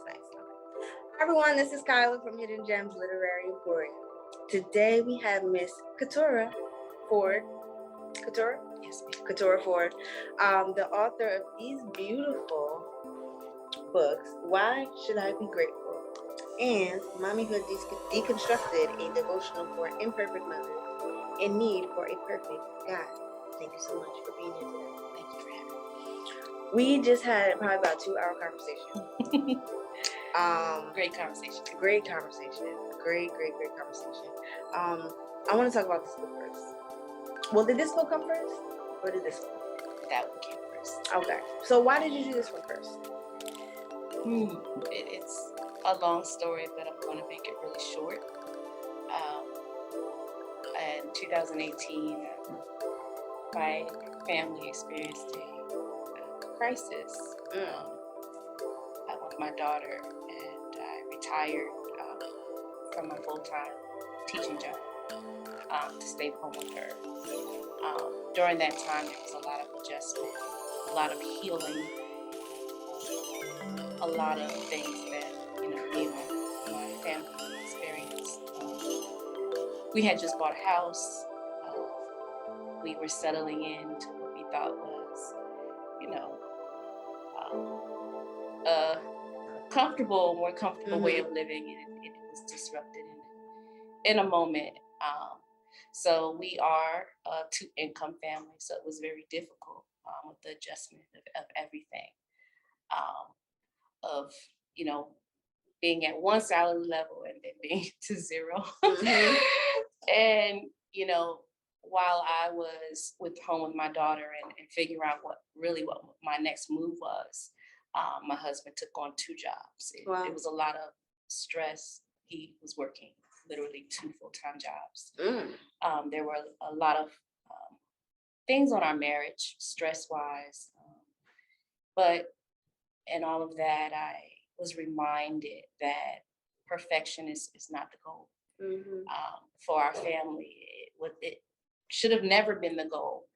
nice. Okay. Hi everyone, this is Kyla from Hidden Gems Literary Emporium. Today we have Miss Keturah Ford. Keturah? Yes, ma'am. Keturah Ford, the author of these beautiful books, Why Should I Be Greatful? And Mommyhood Deconstructed, a devotional for imperfect mothers in need for a perfect God. Thank you so much for being here today. Thank you for having me. We just had probably about 2-hour conversation. Great conversation. Great conversation. Great conversation. I want to talk about this book first. Well, did this book come first? Or did this one? That one came first. Okay. So why did you do this one first? It's a long story, but I'm going to make it really short. In 2018, my family experienced a crisis with my daughter, and I retired from my full-time teaching job to stay home with her. During that time, there was a lot of adjustment, a lot of healing, a lot of things that me and my family experienced. We had just bought a house. We were settling into what we thought was, a more comfortable way of living, and it was disrupted in a moment. So we are a two-income family, so it was very difficult with the adjustment of everything, of being at one salary level and then being to zero. Mm-hmm. And while I was home with my daughter and figure out what my next move was, my husband took on 2 jobs. It was a lot of stress. He was working literally 2 full-time jobs. There were a lot of things on our marriage, stress-wise. But in all of that, I was reminded that perfection is not the goal. For our family. It should have never been the goal,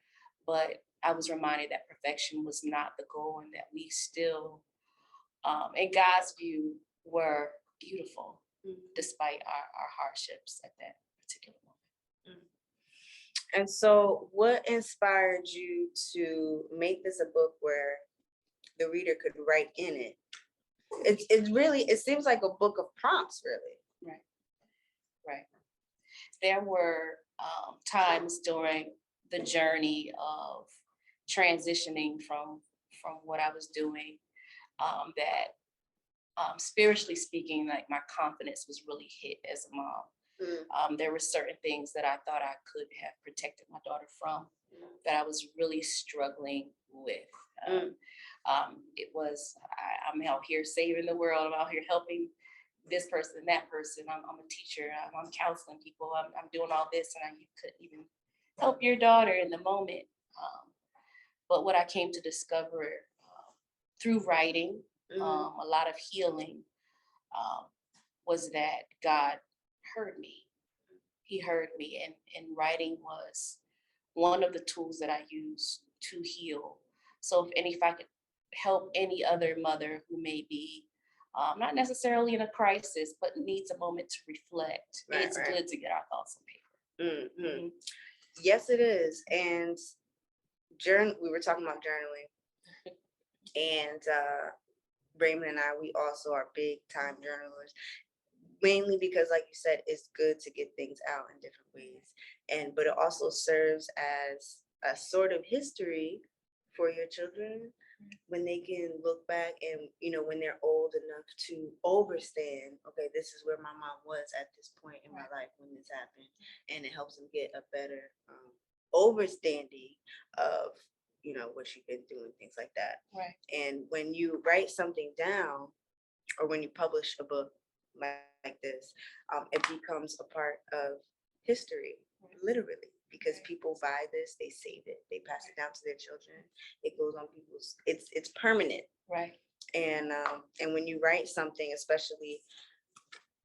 but I was reminded that perfection was not the goal, and that we still, in God's view, were beautiful despite our hardships at that particular moment. And so what inspired you to make this a book where the reader could write in it? It seems like a book of prompts, really. Right. There were times during the journey of transitioning from what I was doing that spiritually speaking, like my confidence was really hit as a mom. There were certain things that I thought I could have protected my daughter from that I was really struggling with. It was, I'm out here saving the world. I'm out here helping this person, that person. I'm a teacher. I'm counseling people. I'm doing all this, and you couldn't even help your daughter in the moment. But what I came to discover through writing, a lot of healing, was that God heard me. He heard me, and writing was one of the tools that I use to heal. So if I could help any other mother who may be not necessarily in a crisis, but needs a moment to reflect, it's good to get our thoughts on paper. Yes, it is. And we were talking about journaling, and Raymond and I, we also are big time journalers, mainly because, like you said, it's good to get things out in different ways, but it also serves as a sort of history for your children when they can look back and, when they're old enough to understand, okay, this is where my mom was at this point in my life when this happened. And it helps them get a better understanding of, what you've been doing, things like that. Right. And when you write something down, or when you publish a book like this, it becomes a part of history, literally. Because people buy this, they save it, they pass it down to their children. It goes on it's permanent. Right. And when you write something, especially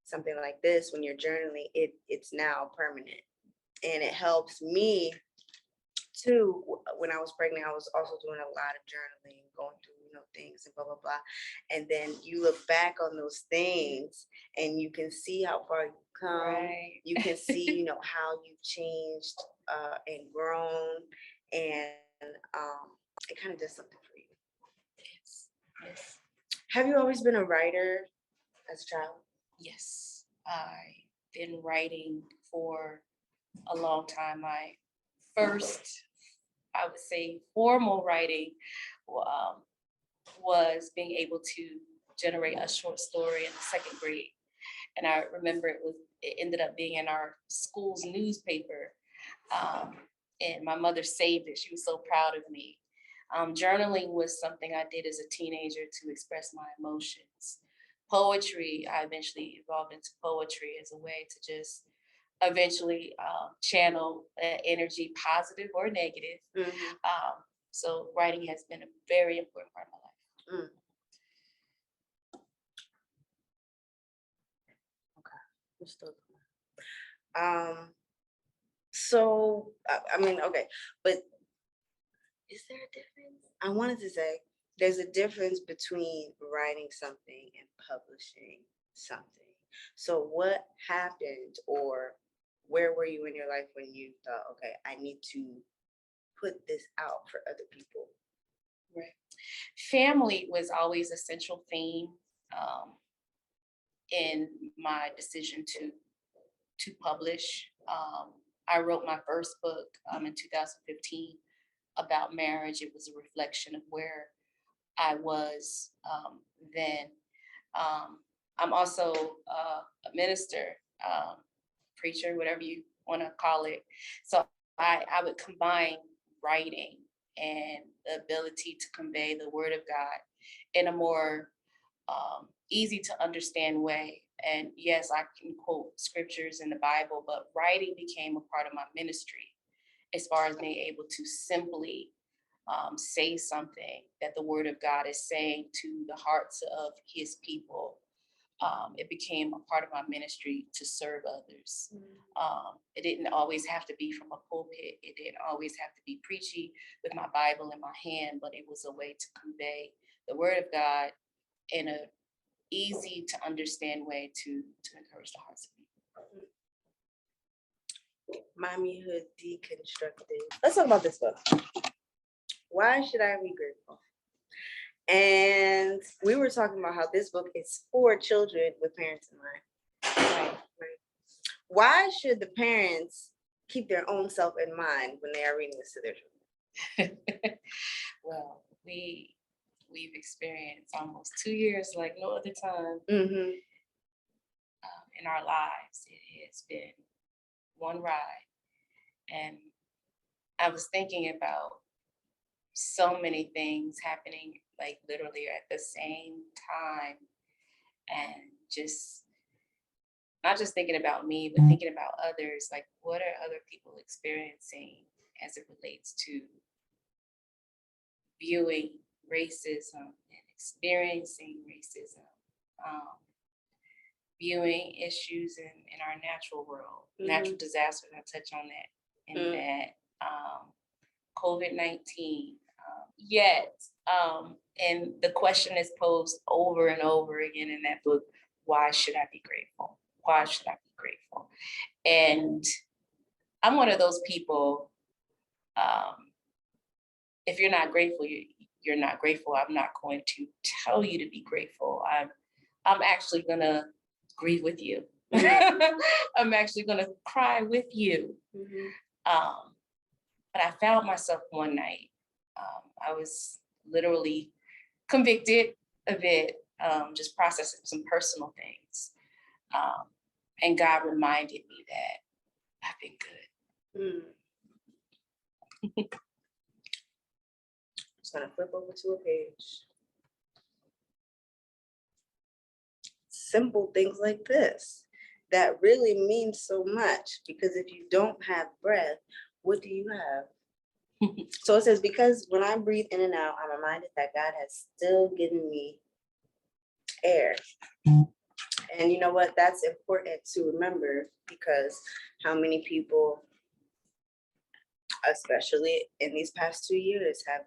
something like this, when you're journaling, it's now permanent. And it helps me too. When I was pregnant, I was also doing a lot of journaling, going through, things. And and blah, blah, blah. And then you look back on those things and you can see how far you've come. Right. You can see, you know, how you've changed and grown. And it kind of does something for you. Yes. Yes. Have you always been a writer as a child? Yes. I've been writing for a long time. My first, I would say, formal writing was being able to generate a short story in the 2nd grade. And I remember it ended up being in our school's newspaper. And my mother saved it. She was so proud of me. Journaling was something I did as a teenager to express my emotions. Poetry, I eventually evolved into poetry as a way to just eventually channel energy, positive or negative. So writing has been a very important part of my life. So I mean, okay, but is there a difference? I wanted to say there's a difference between writing something and publishing something. So what happened, or where were you in your life when you thought, okay, I need to put this out for other people? Right. Family was always a central theme in my decision to publish. I wrote my first book in 2015 about marriage. It was a reflection of where I was then. I'm also a minister, preacher, whatever you want to call it. So I would combine writing and the ability to convey the word of God in a more easy to understand way. And yes, I can quote scriptures in the Bible, but writing became a part of my ministry as far as being able to simply say something that the word of God is saying to the hearts of his people. It became a part of my ministry to serve others. It didn't always have to be from a pulpit. It didn't always have to be preachy with my Bible in my hand, but it was a way to convey the word of God in a easy to understand way to encourage the hearts of people. Mommyhood Deconstructed. Let's talk about this book. Why Should I Be Greatful? And we were talking about how this book is for children with parents in mind. Right. Why should the parents keep their own self in mind when they are reading this to their children? Well, we've experienced almost 2 years like no other time in our lives. It has been one ride. And I was thinking about so many things happening like literally at the same time, and just not just thinking about me, but thinking about others. Like, what are other people experiencing as it relates to viewing racism and experiencing racism, viewing issues in our natural world, natural disasters. I touch on that in that COVID-19. And the question is posed over and over again in that book: why should I be grateful? Why should I be grateful? And I'm one of those people. If you're not grateful, you're not grateful. I'm not going to tell you to be grateful. I'm actually gonna grieve with you. I'm actually gonna cry with you. But I found myself one night. I was literally convicted of it, just processing some personal things. And God reminded me that I've been good. Just gonna flip over to a page. Simple things like this that really mean so much, because if you don't have breath, what do you have? So it says, because when I breathe in and out, I'm reminded that God has still given me air. And you know what? That's important to remember, because how many people, especially in these past 2 years, have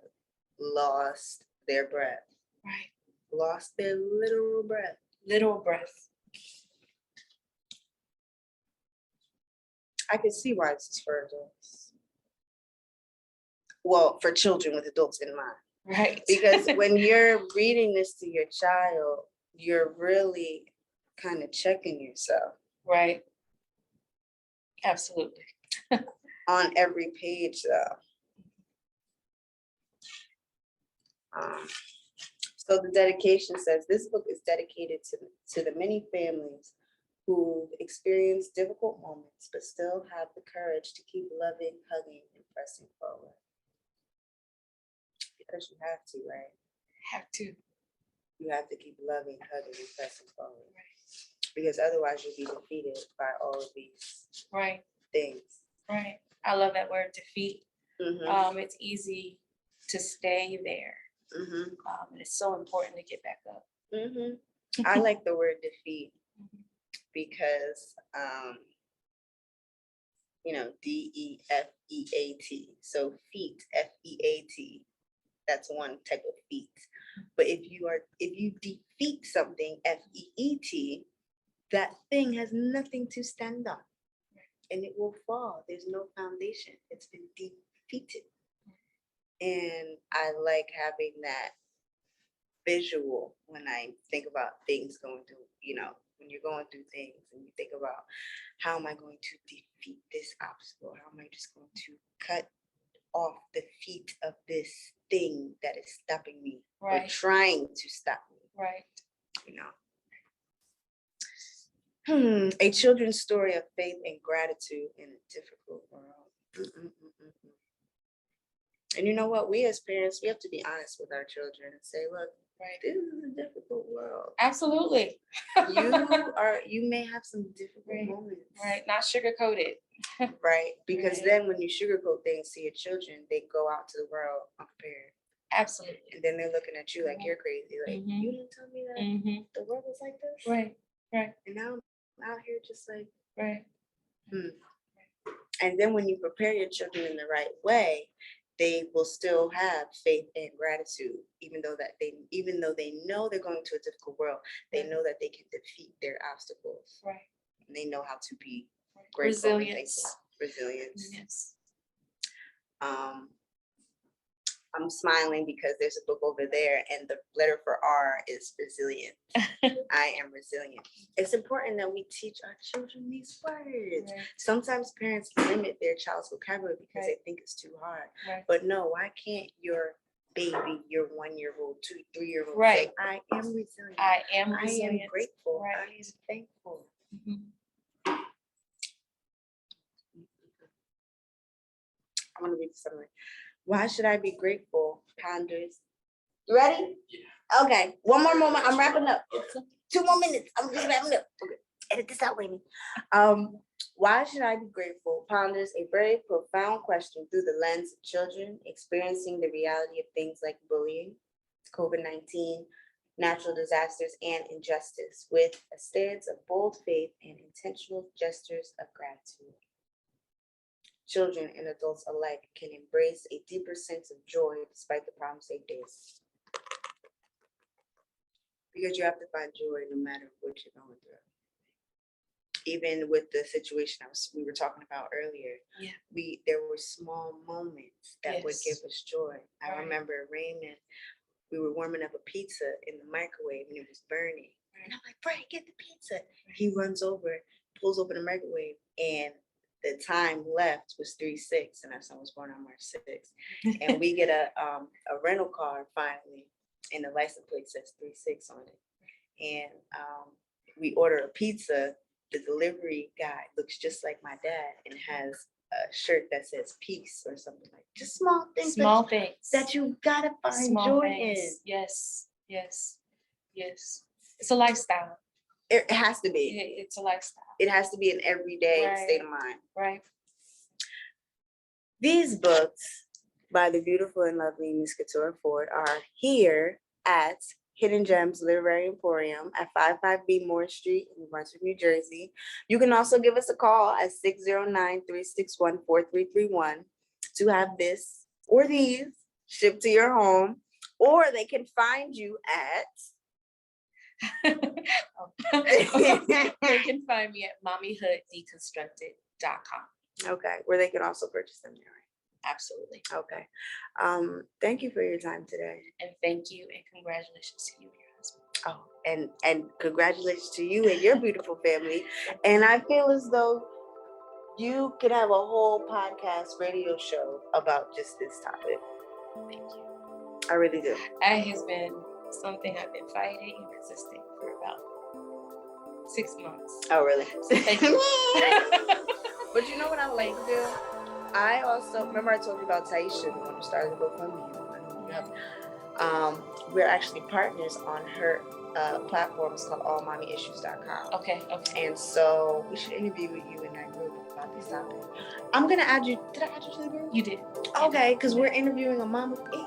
lost their breath. Right. lost their literal breath. Literal breath. I can see why this is for adults. Well, for children with adults in mind. Right. Because when you're reading this to your child, you're really kind of checking yourself. Right. Absolutely. On every page, though. So the dedication says, this book is dedicated to the many families who experience difficult moments, but still have the courage to keep loving, hugging, and pressing forward. Because you have to, right? Have to. You have to keep loving, hugging, and pressing forward. Right. Because otherwise you'll be defeated by all of these right things. Right. I love that word, defeat. Mm-hmm. It's easy to stay there. Mm-hmm. And it's so important to get back up. Mm-hmm. I like the word defeat because, DEFEAT. So feet, FEAT. That's one type of feat. But if you defeat something, FEET, that thing has nothing to stand on, and it will fall. There's no foundation. It's been defeated. And I like having that visual when I think about things going through, when you're going through things and you think about, how am I going to defeat this obstacle? How am I just going to cut off the feet of this thing that is stopping me, or trying to stop me? Right. A children's story of faith and gratitude in a difficult world. And you know what? We as parents, we have to be honest with our children and say, look, this is a difficult world. Absolutely. You may have some difficult moments. Right. Not sugarcoated. Right. Because then when you sugarcoat things to your children, they go out to the world unprepared. Absolutely. And then they're looking at you like you're crazy. Like, you didn't tell me that the world was like this? Right. Right. And now I'm out here just like, right. And then when you prepare your children in the right way, they will still have faith and gratitude, even though they know they're going to a difficult world. They know that they can defeat their obstacles. Right. And they know how to be grateful. Resilience. Yes. I'm smiling because there's a book over there, and the letter for R is resilient. I am resilient. It's important that we teach our children these words. Right. Sometimes parents limit their child's vocabulary because they think it's too hard. Right. But no, why can't your baby, your 1-year-old, 2, 3-year-old say, I am resilient. I am resilient. I am grateful. Right. I am thankful. I'm going to read the summary. Why should I be grateful? Ponders. You ready? Yeah. Okay. One more moment. I'm wrapping up. Okay. 2 more minutes. I'm just wrapping up. Okay. Edit this out, Amy. Why should I be grateful? Ponders a very profound question through the lens of children experiencing the reality of things like bullying, COVID-19, natural disasters, and injustice, with a stance of bold faith and intentional gestures of gratitude. Children and adults alike can embrace a deeper sense of joy despite the problems they face. Because you have to find joy no matter what you're going through. Even with the situation we were talking about earlier, there were small moments that would give us joy. I remember Raymond, we were warming up a pizza in the microwave and it was burning. And I'm like, Brad, get the pizza. He runs over, pulls open the microwave, and the time left was 3/6, and our son was born on March 6th. And we get a rental car finally, and the license plate says 3/6 on it. And we order a pizza. The delivery guy looks just like my dad and has a shirt that says peace or something like that. Just small things. Small things that you gotta find joy in. Yes. It's a lifestyle. It has to be. It's a lifestyle. It has to be an everyday state of mind. Right. These books by the beautiful and lovely Miss Keturah Ford are here at Hidden Gems Literary Emporium at 55B Moore Street in Brunswick, New Jersey. You can also give us a call at 609-361-4331 to have this or these shipped to your home, or they can find you at You can find me at mommyhooddeconstructed.com. Okay, where they can also purchase them there, right? Absolutely. Okay. Thank you for your time today. And thank you, and congratulations to you and your husband. Oh, and congratulations to you and your beautiful family. And I feel as though you could have a whole podcast radio show about just this topic. Thank you. I really do. That has been something I've been fighting and resisting for about 6 months. Oh, really? So thank you. But you know what I like to do? I also, remember I told you about Taisha, the one who started the GoFundMe. We're actually partners on her platform. It's called allmommyissues.com. Okay. And so we should interview with you in that group about this topic. I'm going to add you. Did I add you to the group? You did. Okay, because we're interviewing a mom of 8.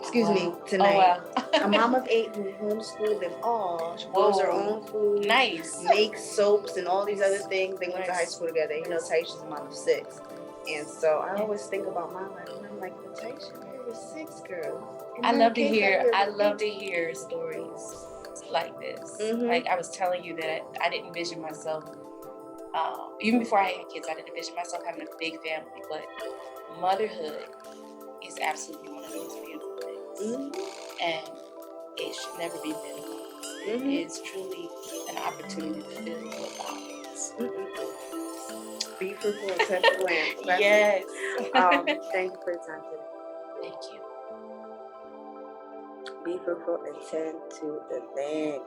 Excuse me, tonight. Oh, wow. A mom of 8 who homeschooled them all. She grows her own food. Nice. Makes soaps and all these other things. They went to high Nice. school together. You know, Taisha's a mom of 6. And so I always think about my life and I'm like, well, Taisha, you were 6 girls. I love to hear stories like this. Mm-hmm. Like I was telling you that I didn't envision myself, even before I had kids, I didn't envision myself having a big family, but motherhood is absolutely one of those beautiful things. Mm-hmm. And it should never be minimized. Mm-hmm. It is truly an opportunity to fill your bodies. Mm-hmm. Be fruitful and tend to the land. Yes. Thank you for your time today. Thank you. Be fruitful and tend to the land.